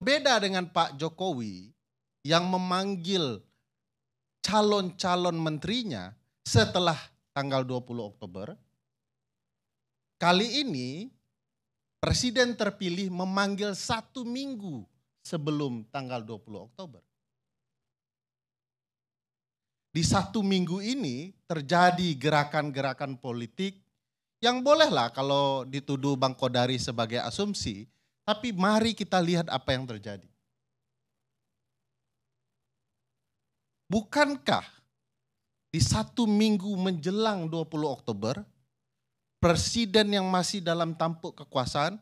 Berbeda dengan Pak Jokowi yang memanggil calon-calon menterinya setelah tanggal 20 Oktober, kali ini Presiden terpilih memanggil 1 minggu sebelum tanggal 20 Oktober. Di 1 minggu ini terjadi gerakan-gerakan politik yang bolehlah kalau dituduh Bang Kodari sebagai asumsi, tapi mari kita lihat apa yang terjadi. Bukankah di 1 minggu menjelang 20 Oktober, presiden yang masih dalam tampuk kekuasaan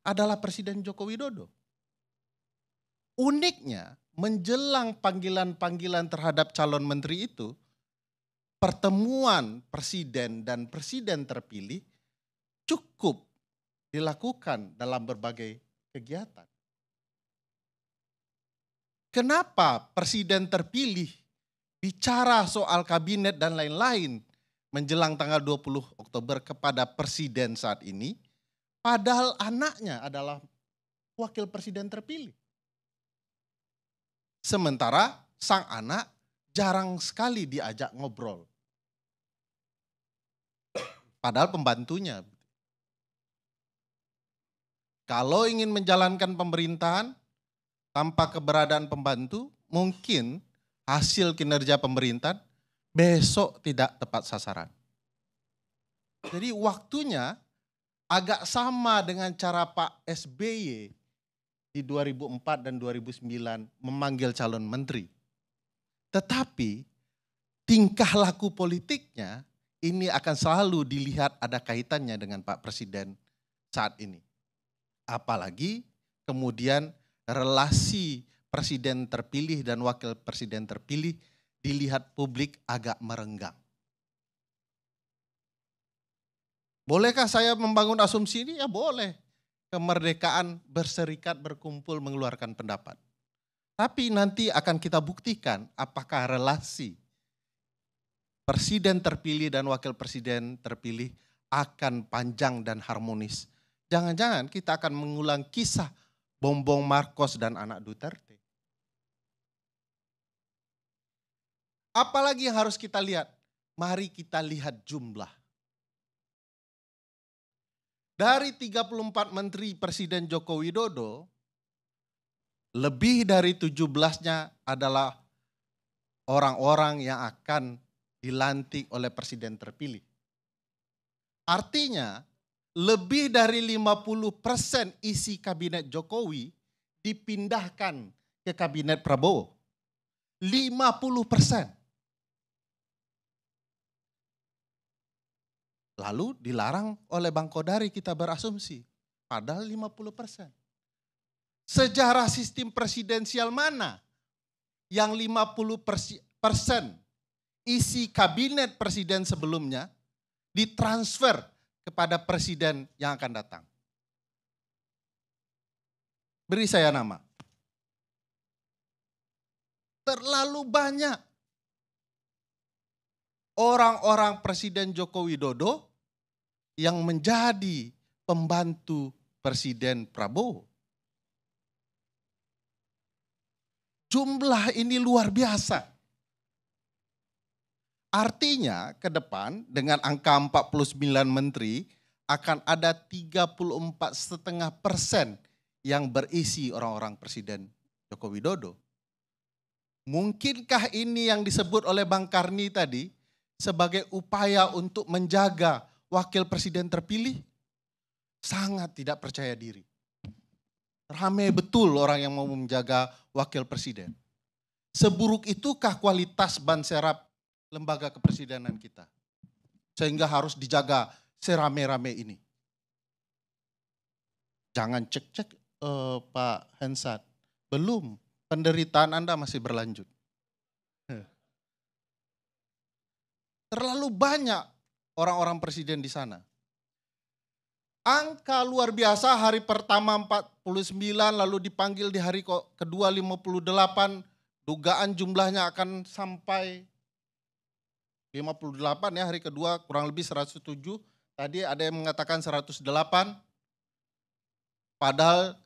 adalah Presiden Joko Widodo. Uniknya, menjelang panggilan-panggilan terhadap calon menteri itu, pertemuan presiden dan presiden terpilih cukup dilakukan dalam berbagai kegiatan. Kenapa presiden terpilih bicara soal kabinet dan lain-lain menjelang tanggal 20 Oktober kepada presiden saat ini, padahal anaknya adalah wakil presiden terpilih. Sementara sang anak jarang sekali diajak ngobrol. Padahal pembantunya. Kalau ingin menjalankan pemerintahan tanpa keberadaan pembantu, mungkin hasil kinerja pemerintahan besok tidak tepat sasaran. Jadi waktunya agak sama dengan cara Pak SBY di 2004 dan 2009 memanggil calon menteri. Tetapi tingkah laku politiknya ini akan selalu dilihat ada kaitannya dengan Pak Presiden saat ini. Apalagi kemudian relasi presiden terpilih dan wakil presiden terpilih dilihat publik agak merenggang. Bolehkah saya membangun asumsi ini? Ya boleh. Kemerdekaan berserikat, berkumpul, mengeluarkan pendapat. Tapi nanti akan kita buktikan apakah relasi presiden terpilih dan wakil presiden terpilih akan panjang dan harmonis. Jangan-jangan kita akan mengulang kisah Bongbong Marcos dan anak Duterte. Apalagi yang harus kita lihat? Mari kita lihat jumlah. Dari 34 menteri Presiden Joko Widodo, lebih dari 17-nya adalah orang-orang yang akan dilantik oleh presiden terpilih. Artinya, lebih dari 50% isi kabinet Jokowi dipindahkan ke kabinet Prabowo. 50%. Lalu dilarang oleh Bang Kodari kita berasumsi. Padahal 50%. Sejarah sistem presidensial mana yang 50% isi kabinet presiden sebelumnya ditransfer kepada presiden yang akan datang? Beri saya nama. Terlalu banyak orang-orang Presiden Joko Widodo yang menjadi pembantu Presiden Prabowo. Jumlah ini luar biasa. Artinya ke depan dengan angka 49 menteri akan ada 34,5% yang berisi orang-orang Presiden Joko Widodo. Mungkinkah ini yang disebut oleh Bang Karni tadi sebagai upaya untuk menjaga wakil presiden terpilih? Sangat tidak percaya diri. Ramai betul orang yang mau menjaga wakil presiden. Seburuk itukah kualitas ban serap lembaga kepresidenan kita? Sehingga harus dijaga serame-rame ini. Jangan cek-cek Pak Hensat. Belum, penderitaan Anda masih berlanjut. Terlalu banyak orang-orang presiden di sana. Angka luar biasa, hari pertama 49, lalu dipanggil di hari kedua 58, dugaan jumlahnya akan sampai 58 ya, hari kedua kurang lebih 107, tadi ada yang mengatakan 108, padahal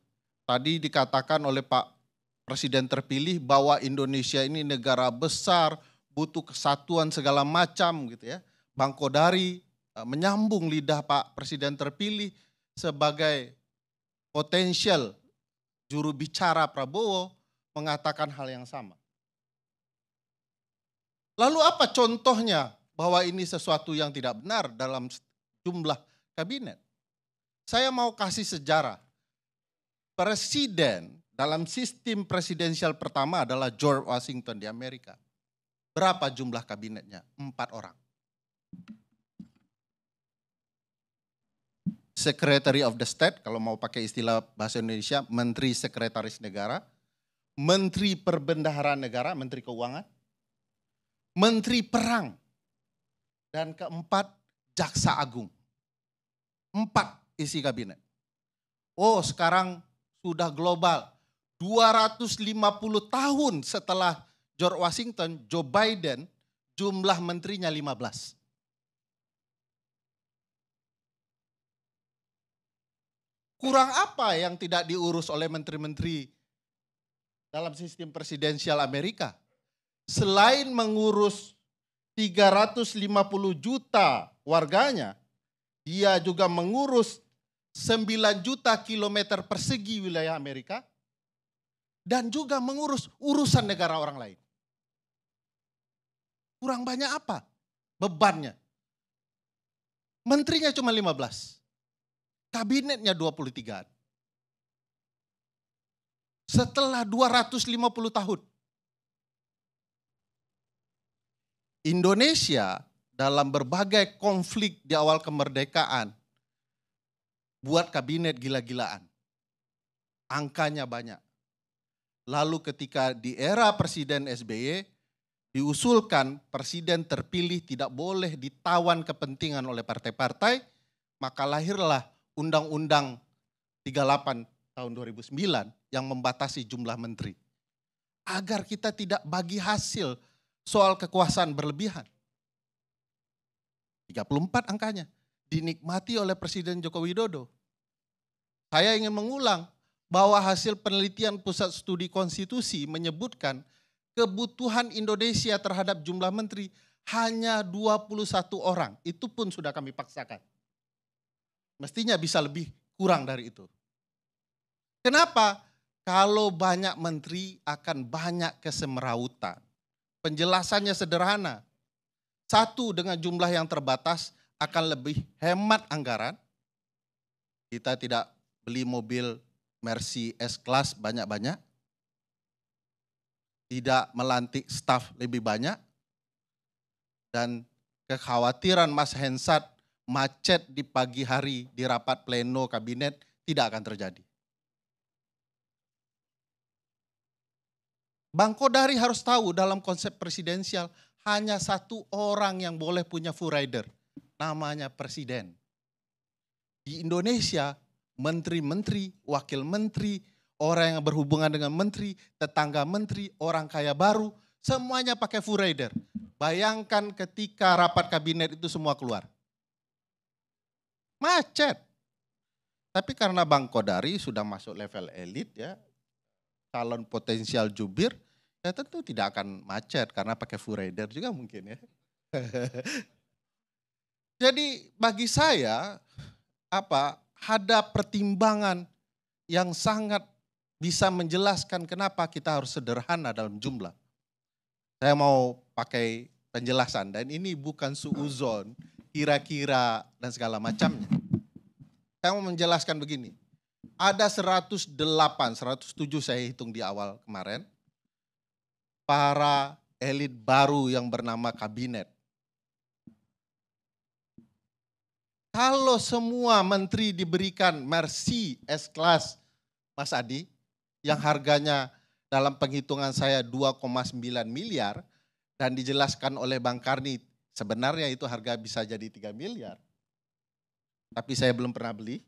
Tadi dikatakan oleh Pak Presiden terpilih bahwa Indonesia ini negara besar, butuh kesatuan segala macam gitu ya. Bang Kodari menyambung lidah Pak Presiden terpilih sebagai potensial juru bicara Prabowo mengatakan hal yang sama. Lalu apa contohnya bahwa ini sesuatu yang tidak benar dalam jumlah kabinet? Saya mau kasih sejarah. Presiden dalam sistem presidensial pertama adalah George Washington di Amerika. Berapa jumlah kabinetnya? 4 orang. Secretary of the State, kalau mau pakai istilah bahasa Indonesia, Menteri Sekretaris Negara, Menteri Perbendaharaan Negara, Menteri Keuangan, Menteri Perang, dan keempat, Jaksa Agung. 4 isi kabinet. Oh, sekarang sudah global. 250 tahun setelah George Washington, Joe Biden, jumlah menterinya 15. Kurang apa yang tidak diurus oleh menteri-menteri dalam sistem presidensial Amerika? Selain mengurus 350 juta warganya, dia juga mengurus 9 juta kilometer persegi wilayah Amerika dan juga mengurus urusan negara orang lain. Kurang banyak apa bebannya? Menterinya cuma 15. Kabinetnya 23. Setelah 250 tahun. Indonesia dalam berbagai konflik di awal kemerdekaan buat kabinet gila-gilaan. Angkanya banyak. Lalu ketika di era Presiden SBY diusulkan presiden terpilih tidak boleh ditawan kepentingan oleh partai-partai, maka lahirlah Undang-Undang 38 tahun 2009 yang membatasi jumlah menteri. Agar kita tidak bagi hasil soal kekuasaan berlebihan. 34 angkanya dinikmati oleh Presiden Joko Widodo. Saya ingin mengulang bahwa hasil penelitian Pusat Studi Konstitusi menyebutkan kebutuhan Indonesia terhadap jumlah menteri hanya 21 orang. Itu pun sudah kami paksakan. Mestinya bisa lebih kurang dari itu. Kenapa? Kalau banyak menteri akan banyak kesemerawutan. Penjelasannya sederhana. Satu, dengan jumlah yang terbatas akan lebih hemat anggaran. Kita tidak beli mobil Mercy S-Class banyak-banyak. Tidak melantik staf lebih banyak. Dan kekhawatiran Mas Hensat macet di pagi hari di rapat pleno kabinet tidak akan terjadi. Bang Kodari harus tahu dalam konsep presidensial hanya satu orang yang boleh punya full rider, namanya presiden. Di Indonesia, menteri-menteri, wakil menteri, orang yang berhubungan dengan menteri, tetangga menteri, orang kaya baru, semuanya pakai full rider. Bayangkan ketika rapat kabinet itu semua keluar. Macet. Tapi karena Bang Kodari sudah masuk level elit ya, calon potensial jubir, ya tentu tidak akan macet karena pakai full rider juga mungkin ya. Jadi bagi saya ada pertimbangan yang sangat bisa menjelaskan kenapa kita harus sederhana dalam jumlah. Saya mau pakai penjelasan dan ini bukan suuzon, kira-kira dan segala macamnya. Saya mau menjelaskan begini. Ada 107 saya hitung di awal kemarin. Para elit baru yang bernama kabinet. Kalau semua menteri diberikan Mercy S-Class, Mas Adi, yang harganya dalam penghitungan saya 2,9 miliar, dan dijelaskan oleh Bang Karni, sebenarnya itu harga bisa jadi 3 miliar. Tapi saya belum pernah beli.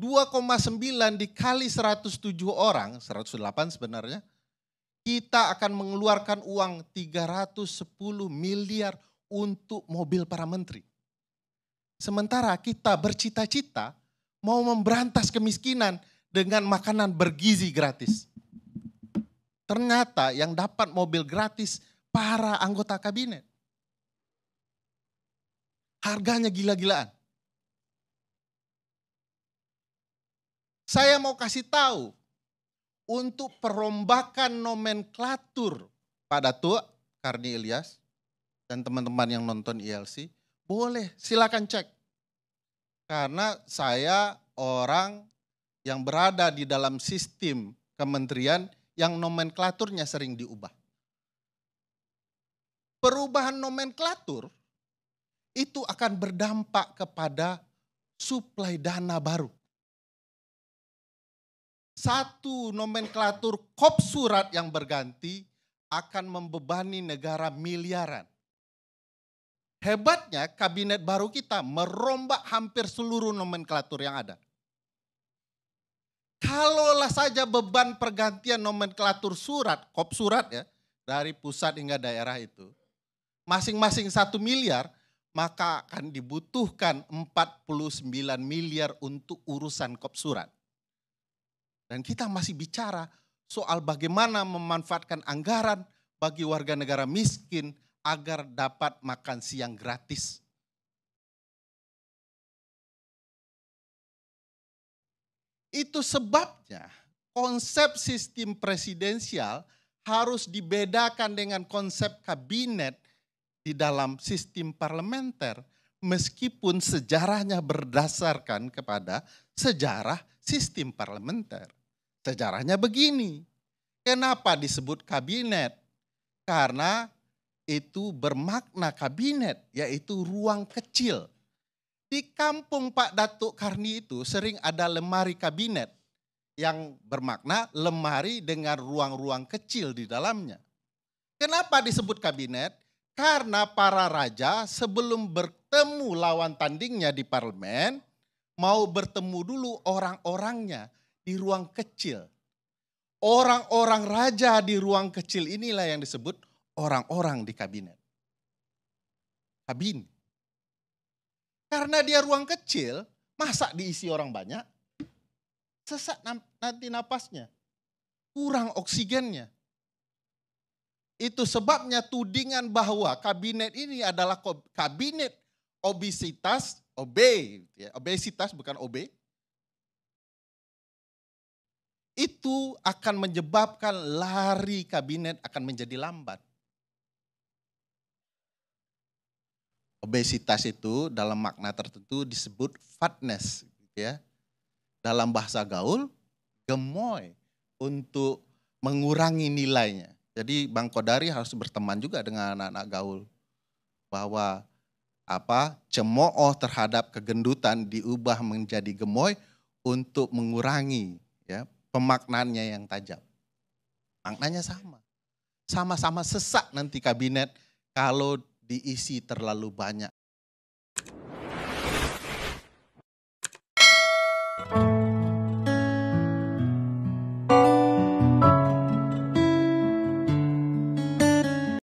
2,9 dikali 107 orang, 108 sebenarnya, kita akan mengeluarkan uang 310 miliar untuk mobil para menteri. Sementara kita bercita-cita mau memberantas kemiskinan dengan makanan bergizi gratis. Ternyata yang dapat mobil gratis para anggota kabinet. Harganya gila-gilaan. Saya mau kasih tahu, untuk perombakan nomenklatur Pak Datuk Karni Ilyas dan teman-teman yang nonton ILC, boleh silakan cek. Karena saya orang yang berada di dalam sistem kementerian yang nomenklaturnya sering diubah. Perubahan nomenklatur itu akan berdampak kepada suplai dana baru. Satu nomenklatur Kopsurat yang berganti akan membebani negara miliaran. Hebatnya kabinet baru kita merombak hampir seluruh nomenklatur yang ada. Kalaulah saja beban pergantian nomenklatur surat, Kopsurat ya, dari pusat hingga daerah itu, masing-masing 1 miliar, maka akan dibutuhkan 49 miliar untuk urusan Kopsurat. Dan kita masih bicara soal bagaimana memanfaatkan anggaran bagi warga negara miskin agar dapat makan siang gratis. Itu sebabnya konsep sistem presidensial harus dibedakan dengan konsep kabinet di dalam sistem parlementer, meskipun sejarahnya berdasarkan kepada sejarah sistem parlementer. Sejarahnya begini, kenapa disebut kabinet? Karena itu bermakna kabinet, yaitu ruang kecil. Di kampung Pak Datuk Karni itu sering ada lemari kabinet yang bermakna lemari dengan ruang-ruang kecil di dalamnya. Kenapa disebut kabinet? Karena para raja sebelum bertemu lawan tandingnya di parlemen, mau bertemu dulu orang-orangnya di ruang kecil. Orang-orang raja di ruang kecil inilah yang disebut orang-orang di kabinet. Kabin. Karena dia ruang kecil, masa diisi orang banyak? Sesak nanti napasnya. Kurang oksigennya. Itu sebabnya tudingan bahwa kabinet ini adalah kabinet obesitas, obesitas bukan OB, itu akan menyebabkan lari kabinet akan menjadi lambat. Obesitas itu dalam makna tertentu disebut fatness, ya. Dalam bahasa gaul, gemoy untuk mengurangi nilainya. Jadi Bang Kodari harus berteman juga dengan anak-anak gaul bahwa cemooh terhadap kegendutan diubah menjadi gemoy untuk mengurangi ya pemaknaannya yang tajam. Maknanya sama. Sama-sama sesak nanti kabinet kalau diisi terlalu banyak